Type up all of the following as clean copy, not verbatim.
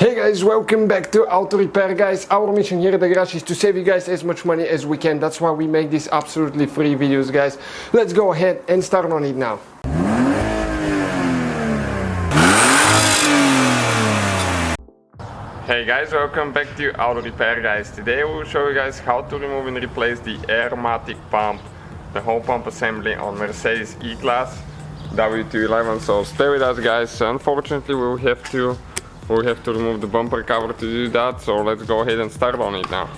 Hey guys, welcome back to Auto Repair, guys. Our mission here at the garage is to save you guys as much money as we can. That's why we make these absolutely free videos, guys. Let's go ahead and start on it now. Hey guys, welcome back to Auto Repair, guys. Today we will show you guys how to remove and replace the Airmatic pump, the whole pump assembly on Mercedes E-Class W211. So stay with us, guys. Unfortunately, we will have to remove the bumper cover to do that, so let's go ahead and start on it now.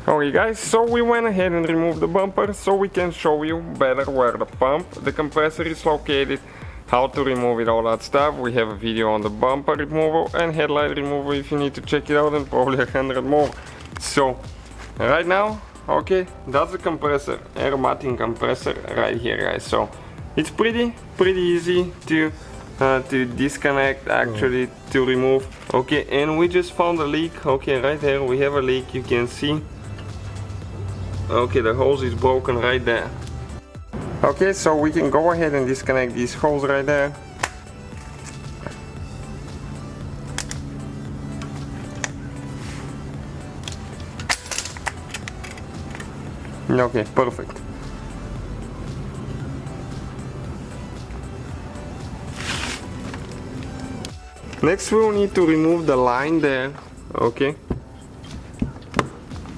Okay guys, so we went ahead and removed the bumper so we can show you better where the pump, the compressor is located, how to remove it, all that stuff. We have a video on the bumper removal and headlight removal if you need to check it out, and probably 100 more. So right now, okay, that's the compressor, Airmatic compressor right here, guys. So it's pretty easy to disconnect, actually, to remove. Okay, and we just found a leak. Okay, right here we have a leak, you can see. Okay, the hose is broken right there. Okay, so we can go ahead and disconnect these holes right there. Okay, perfect. Next we will need to remove the line there, okay.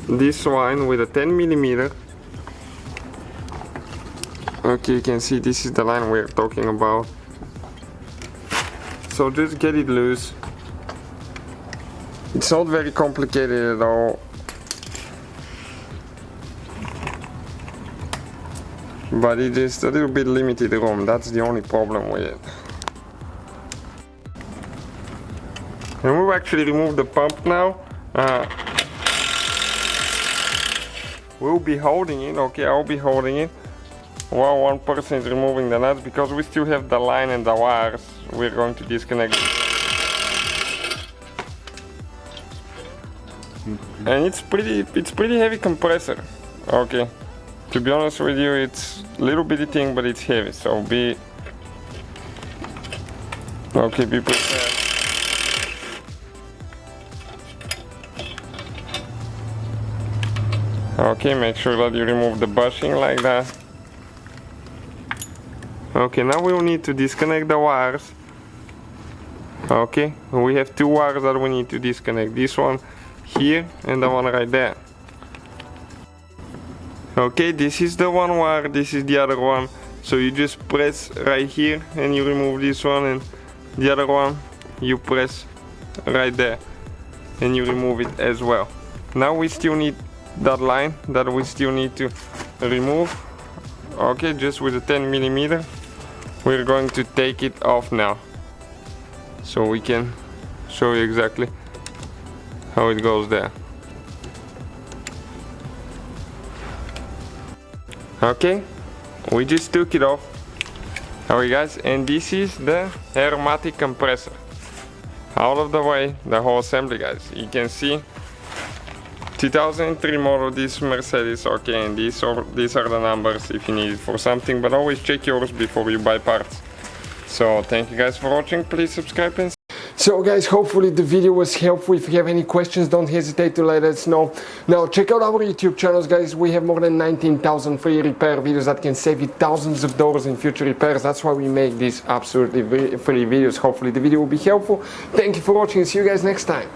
This line with a 10mm. Okay, you can see this is the line we're talking about. So just get it loose. It's not very complicated at all. But it is a little bit limited room, that's the only problem with it. And we'll actually remove the pump now. We'll be holding it, okay, I'll be holding it while one person is removing the nuts, because we still have the line and the wires we're going to disconnect. And it's pretty heavy compressor, okay. To be honest with you, it's a little bitty thing, but it's heavy, so be prepared. Okay, make sure that you remove the bushing like that. Okay, now we will need to disconnect the wires. Okay, we have two wires that we need to disconnect. This one here and the one right there. Okay, this is the one wire, this is the other one. So you just press right here and you remove this one, and the other one you press right there and you remove it as well. Now we still need that line that we still need to remove. Okay, just with a 10mm we're going to take it off now, so we can show you exactly how it goes there. Okay, we just took it off. Alright guys, and this is the Airmatic compressor. Out of the way, the whole assembly, guys. You can see 2003 model, this Mercedes, okay, and these are the numbers if you need it for something, but always check yours before you buy parts. So thank you guys for watching, please subscribe and so guys, hopefully the video was helpful. If you have any questions, don't hesitate to let us know. Now check out our YouTube channels, guys. We have more than 19,000 free repair videos that can save you thousands of dollars in future repairs. That's why we make these absolutely free videos. Hopefully the video will be helpful. Thank you for watching. See you guys next time.